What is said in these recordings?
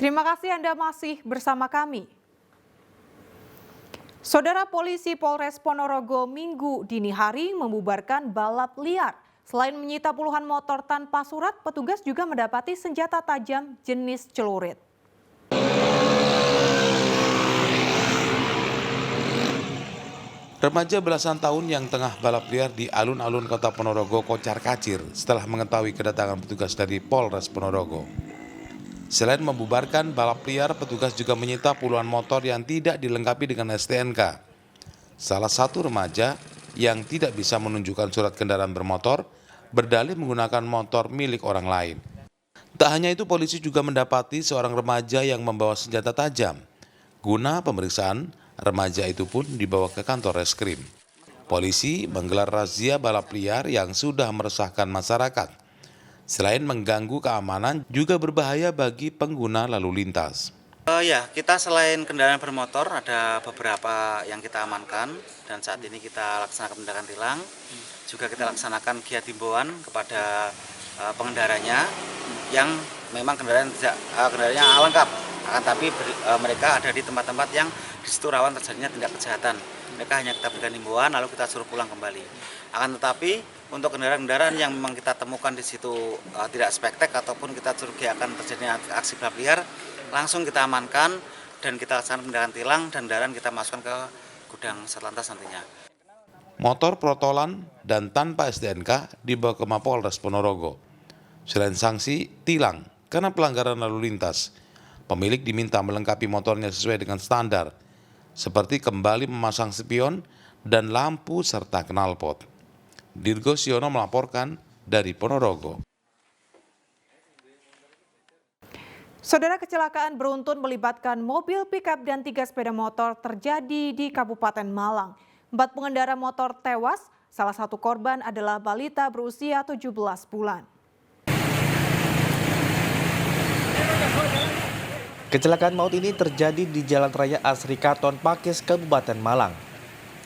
Terima kasih Anda masih bersama kami. Saudara, polisi Polres Ponorogo Minggu dini hari membubarkan balap liar. Selain menyita puluhan motor tanpa surat, petugas juga mendapati senjata tajam jenis celurit. Remaja belasan tahun yang tengah balap liar di alun-alun kota Ponorogo kocar-kacir setelah mengetahui kedatangan petugas dari Polres Ponorogo. Selain membubarkan balap liar, petugas juga menyita puluhan motor yang tidak dilengkapi dengan STNK. Salah satu remaja yang tidak bisa menunjukkan surat kendaraan bermotor berdalih menggunakan motor milik orang lain. Tak hanya itu, polisi juga mendapati seorang remaja yang membawa senjata tajam. Guna pemeriksaan, remaja itu pun dibawa ke kantor reskrim. Polisi menggelar razia balap liar yang sudah meresahkan masyarakat. Selain mengganggu keamanan, juga berbahaya bagi pengguna lalu lintas. Kita selain kendaraan bermotor ada beberapa yang kita amankan dan saat ini kita laksanakan tindakan tilang. Juga kita laksanakan giat himbauan kepada pengendaranya yang memang kendaraannya lengkap, akan tapi mereka ada di tempat-tempat yang di situ rawan terjadinya tindak kejahatan. Mereka hanya kita berikan himbauan lalu kita suruh pulang kembali. Akan tetapi untuk kendaraan-kendaraan yang memang kita temukan di situ tidak spektek ataupun kita curigai akan terjadinya aksi balap liar, langsung kita amankan dan kita laksanakan tindakan tilang dan kendaraan kita masukkan ke gudang Satlantas nantinya. Motor protolan dan tanpa STNK dibawa ke Mapolres Ponorogo. Selain sanksi tilang karena pelanggaran lalu lintas, pemilik diminta melengkapi motornya sesuai dengan standar, seperti kembali memasang spion dan lampu serta knalpot. Dirgo Siono melaporkan dari Ponorogo. Saudara, kecelakaan beruntun melibatkan mobil pickup dan 3 sepeda motor terjadi di Kabupaten Malang. 4 pengendara motor tewas, salah satu korban adalah balita berusia 17 bulan. Kecelakaan maut ini terjadi di Jalan Raya Asri Katon, Pakis, Kabupaten Malang.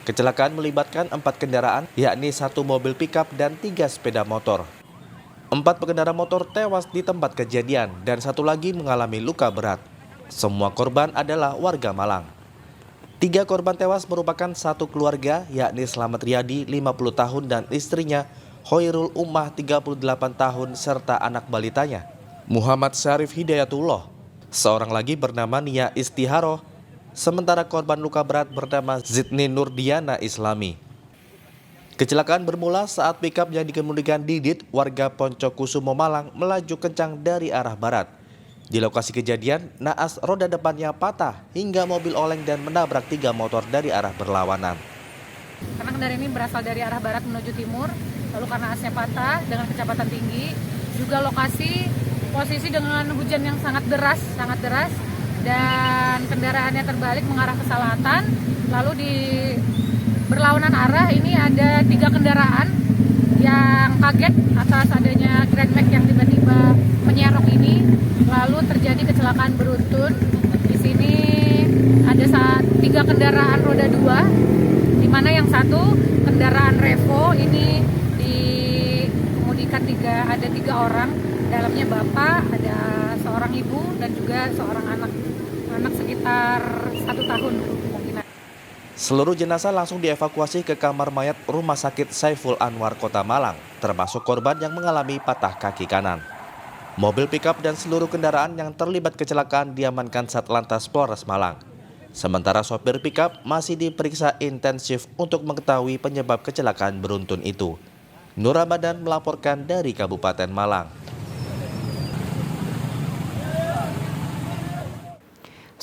Kecelakaan melibatkan 4 kendaraan, yakni 1 mobil pickup dan 3 sepeda motor. 4 pengendara motor tewas di tempat kejadian dan 1 lagi mengalami luka berat. Semua korban adalah warga Malang. 3 korban tewas merupakan satu keluarga, yakni Slamet Riyadi 50 tahun dan istrinya Hoirul Ummah 38 tahun serta anak balitanya Muhammad Syarif Hidayatullah. Seorang lagi bernama Nia Istiharoh, sementara korban luka berat bernama Zidni Nurdiana Islami. Kecelakaan bermula saat pickup yang dikemudikan Didit, warga Poncokusumo Malang, melaju kencang dari arah barat. Di lokasi kejadian, naas roda depannya patah hingga mobil oleng dan menabrak 3 motor dari arah berlawanan. Karena kendaraan ini berasal dari arah barat menuju timur, lalu karena asnya patah dengan kecepatan tinggi, juga lokasi posisi dengan hujan yang sangat deras, dan kendaraannya terbalik mengarah ke selatan, lalu di berlawanan arah ini ada 3 kendaraan yang kaget atas adanya Grand Max yang tiba-tiba menyerok ini, lalu terjadi kecelakaan beruntun. Di sini ada 3 kendaraan roda 2, di mana yang satu kendaraan Revo ini dikemudikan ada 3 orang, dalamnya bapak, ada seorang ibu dan juga seorang anak sekitar 1 tahun. Seluruh jenazah langsung dievakuasi ke kamar mayat Rumah Sakit Saiful Anwar Kota Malang, termasuk korban yang mengalami patah kaki kanan. Mobil pickup dan seluruh kendaraan yang terlibat kecelakaan diamankan Satlantas Polres Malang. Sementara sopir pickup masih diperiksa intensif untuk mengetahui penyebab kecelakaan beruntun itu. Nur Ramadan melaporkan dari Kabupaten Malang.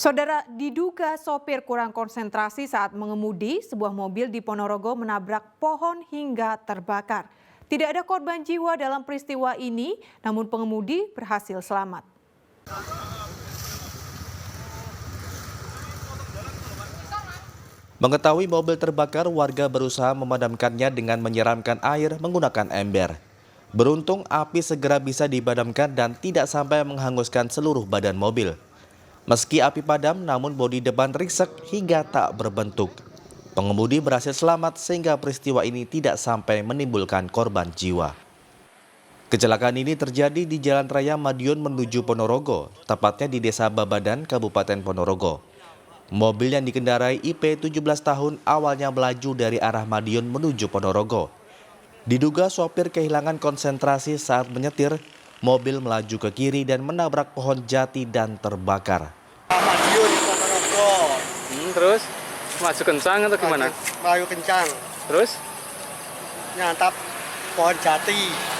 Saudara, diduga sopir kurang konsentrasi saat mengemudi, sebuah mobil di Ponorogo menabrak pohon hingga terbakar. Tidak ada korban jiwa dalam peristiwa ini, namun pengemudi berhasil selamat. Mengetahui mobil terbakar, warga berusaha memadamkannya dengan menyiramkan air menggunakan ember. Beruntung api segera bisa dipadamkan dan tidak sampai menghanguskan seluruh badan mobil. Meski api padam, namun bodi depan ringsek hingga tak berbentuk. Pengemudi berhasil selamat sehingga peristiwa ini tidak sampai menimbulkan korban jiwa. Kecelakaan ini terjadi di Jalan Raya Madiun menuju Ponorogo, tepatnya di Desa Babadan, Kabupaten Ponorogo. Mobil yang dikendarai IP 17 tahun awalnya melaju dari arah Madiun menuju Ponorogo. Diduga sopir kehilangan konsentrasi saat menyetir, mobil melaju ke kiri dan menabrak pohon jati dan terbakar. Madiun Ponorogo. Terus maju kencang atau gimana? Maju kencang. Terus Nyantap pohon jati.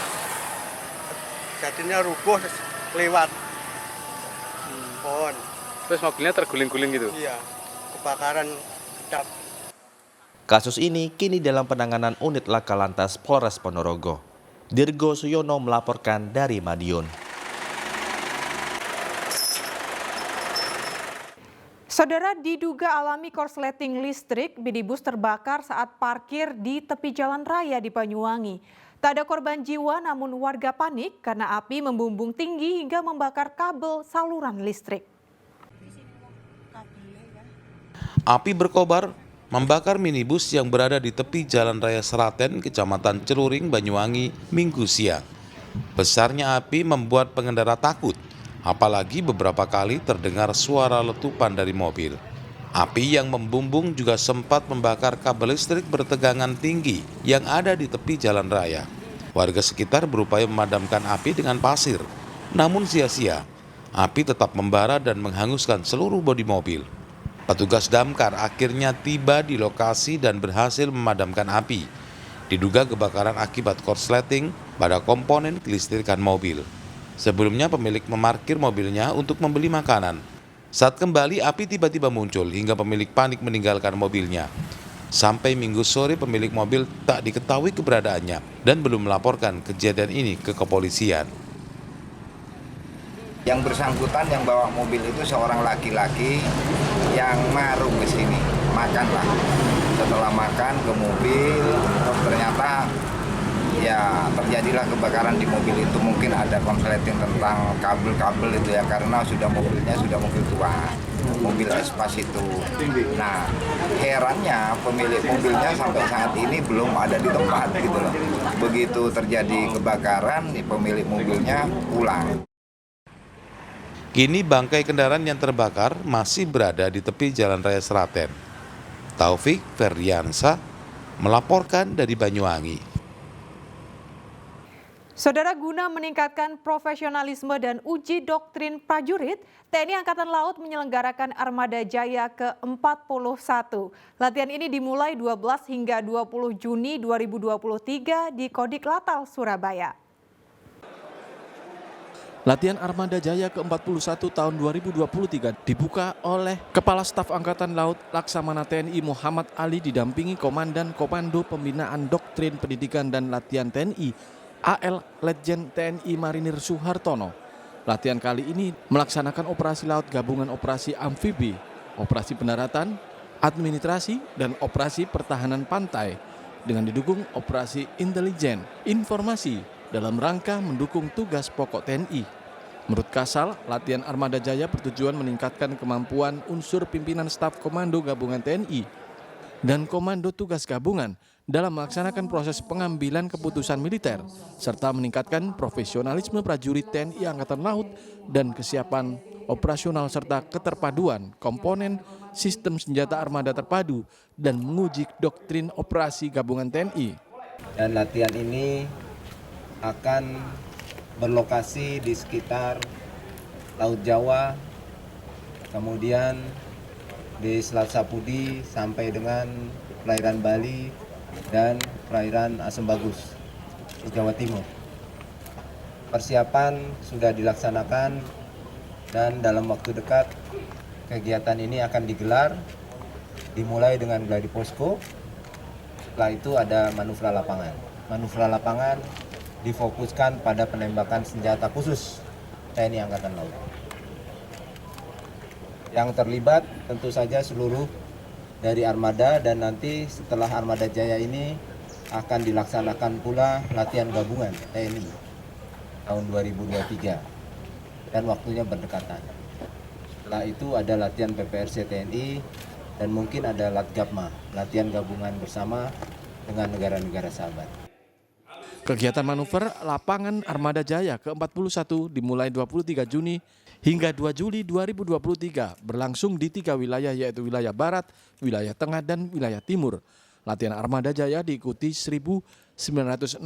Jatinya rubuh lewat pohon. terus mobilnya terguling-guling gitu. Iya, kebakaran kedap. Kasus ini kini dalam penanganan unit Laka Lantas Polres Ponorogo. Dirgo Suyono melaporkan dari Madiun. Saudara, diduga alami korsleting listrik, minibus terbakar saat parkir di tepi jalan raya di Banyuwangi. Tak ada korban jiwa namun warga panik karena api membumbung tinggi hingga membakar kabel saluran listrik. Api berkobar membakar minibus yang berada di tepi Jalan Raya Seraten, Kecamatan Celuring, Banyuwangi, Minggu siang. Besarnya api membuat pengendara takut, apalagi beberapa kali terdengar suara letupan dari mobil. Api yang membumbung juga sempat membakar kabel listrik bertegangan tinggi yang ada di tepi jalan raya. Warga sekitar berupaya memadamkan api dengan pasir, namun sia-sia. Api tetap membara dan menghanguskan seluruh bodi mobil. Petugas damkar akhirnya tiba di lokasi dan berhasil memadamkan api. Diduga kebakaran akibat korsleting pada komponen kelistrikan mobil. Sebelumnya pemilik memarkir mobilnya untuk membeli makanan. Saat kembali api tiba-tiba muncul hingga pemilik panik meninggalkan mobilnya. Sampai Minggu sore pemilik mobil tak diketahui keberadaannya dan belum melaporkan kejadian ini ke kepolisian. Yang bersangkutan yang bawa mobil itu seorang laki-laki yang marung ke sini, makanlah. Setelah makan ke mobil, ternyata ya terjadilah kebakaran di mobil itu. Mungkin ada konsleting tentang kabel-kabel itu ya, karena mobilnya sudah mobil tua, mobil espas itu. Nah, herannya pemilik mobilnya sampai saat ini belum ada di tempat gitu loh. Begitu terjadi kebakaran, pemilik mobilnya pulang. Kini bangkai kendaraan yang terbakar masih berada di tepi Jalan Raya Seraten. Taufik Ferdiansa melaporkan dari Banyuwangi. Saudara, guna meningkatkan profesionalisme dan uji doktrin prajurit, TNI Angkatan Laut menyelenggarakan Armada Jaya ke-41. Latihan ini dimulai 12 hingga 20 Juni 2023 di Kodik Latal, Surabaya. Latihan Armada Jaya ke-41 tahun 2023 dibuka oleh Kepala Staf Angkatan Laut Laksamana TNI Muhammad Ali didampingi Komandan Komando Pembinaan Doktrin Pendidikan dan Latihan TNI AL Letjen TNI Marinir Suhartono. Latihan kali ini melaksanakan operasi laut gabungan operasi amfibi, operasi pendaratan, administrasi, dan operasi pertahanan pantai dengan didukung operasi intelijen informasi dalam rangka mendukung tugas pokok TNI. Menurut Kasal, latihan Armada Jaya bertujuan meningkatkan kemampuan unsur pimpinan staf komando gabungan TNI dan komando tugas gabungan dalam melaksanakan proses pengambilan keputusan militer, serta meningkatkan profesionalisme prajurit TNI Angkatan Laut dan kesiapan operasional serta keterpaduan komponen sistem senjata armada terpadu dan menguji doktrin operasi gabungan TNI. Dan latihan ini akan berlokasi di sekitar Laut Jawa, kemudian di Selat Sapudi sampai dengan perairan Bali dan perairan Asem Bagus, Jawa Timur. Persiapan sudah dilaksanakan dan dalam waktu dekat kegiatan ini akan digelar, dimulai dengan gladi posko. Setelah itu ada manuvra lapangan. Manuvra lapangan difokuskan pada penembakan senjata khusus TNI Angkatan Laut. Yang terlibat tentu saja seluruh dari armada, dan nanti setelah Armada Jaya ini akan dilaksanakan pula latihan gabungan TNI tahun 2023 dan waktunya berdekatan. Setelah itu ada latihan PPRC TNI dan mungkin ada Latgabma, latihan gabungan bersama dengan negara-negara sahabat. Kegiatan manuver lapangan Armada Jaya ke-41 dimulai 23 Juni hingga 2 Juli 2023 berlangsung di 3 wilayah yaitu wilayah Barat, wilayah Tengah, dan wilayah Timur. Latihan Armada Jaya diikuti 1.916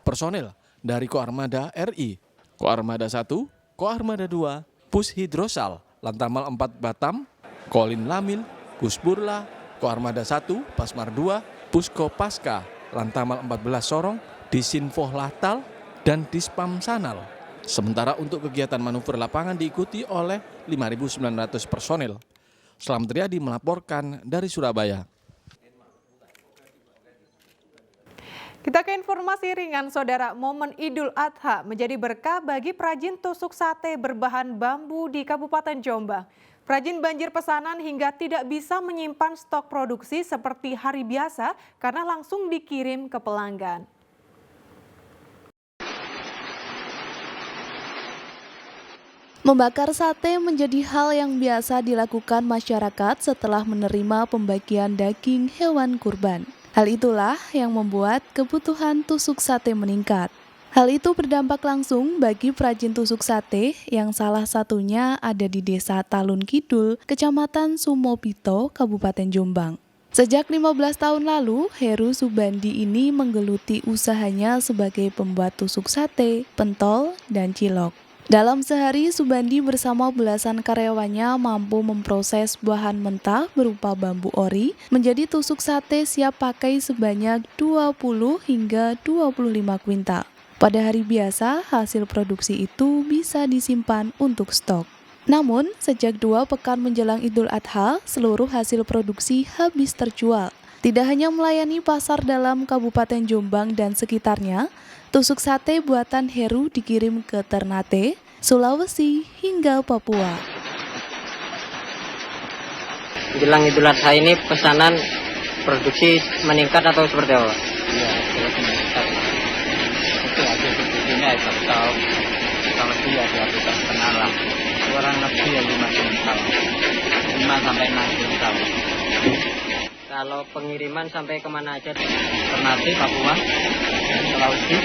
personel dari Koarmada RI, Koarmada 1, Koarmada 2, Pus Hidrosal, Lantamal 4 Batam, Kolin Lamil, Pusburla, Koarmada 1, Pasmar 2, Pusko Paska, Lantamal 14 Sorong, Disinfoh Lahtal, dan Dispam Sanal. Sementara untuk kegiatan manuver lapangan diikuti oleh 5.900 personel. Slamet Riyadi melaporkan dari Surabaya. Kita ke informasi ringan, Saudara. Momen Idul Adha menjadi berkah bagi perajin tusuk sate berbahan bambu di Kabupaten Jombang. Perajin banjir pesanan hingga tidak bisa menyimpan stok produksi seperti hari biasa karena langsung dikirim ke pelanggan. Membakar sate menjadi hal yang biasa dilakukan masyarakat setelah menerima pembagian daging hewan kurban. Hal itulah yang membuat kebutuhan tusuk sate meningkat. Hal itu berdampak langsung bagi perajin tusuk sate yang salah satunya ada di Desa Talun Kidul, Kecamatan Sumopito, Kabupaten Jombang. Sejak 15 tahun lalu, Heru Subandi ini menggeluti usahanya sebagai pembuat tusuk sate, pentol, dan cilok. Dalam sehari, Subandi bersama belasan karyawannya mampu memproses bahan mentah berupa bambu ori menjadi tusuk sate siap pakai sebanyak 20 hingga 25 kuintal. Pada hari biasa, hasil produksi itu bisa disimpan untuk stok. Namun, sejak 2 pekan menjelang Idul Adha, seluruh hasil produksi habis terjual. Tidak hanya melayani pasar dalam Kabupaten Jombang dan sekitarnya, tusuk sate buatan Heru dikirim ke Ternate, Sulawesi, hingga Papua. Jelang Idul Adha ini pesanan produksi meningkat atau seperti apa? Iya, terus meningkat. Itu hasil produksinya kalau lebih ya 2,5 lah. Kurang lebih ya 5 kuintal. 5 sampai 6 kuintal. Kalau pengiriman sampai kemana aja? Ternate, Papua, Sulawesi.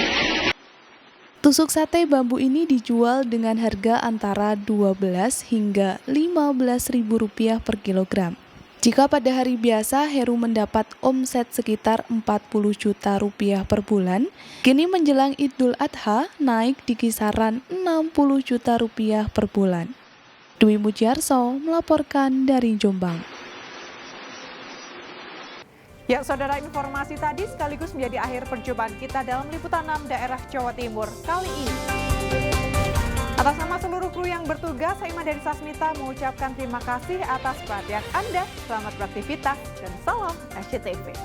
Tusuk sate bambu ini dijual dengan harga antara Rp12 hingga Rp15.000 per kilogram. Jika pada hari biasa Heru mendapat omset sekitar Rp40 juta per bulan, kini menjelang Idul Adha naik di kisaran Rp60 juta per bulan. Dwi Mujiarso melaporkan dari Jombang. Ya, Saudara, informasi tadi sekaligus menjadi akhir perjumpaan kita dalam Liputan 6 Daerah Jawa Timur kali ini. Atas nama seluruh kru yang bertugas, saya Ima dari Sasmita mengucapkan terima kasih atas perhatian Anda. Selamat beraktivitas dan salam SCTV.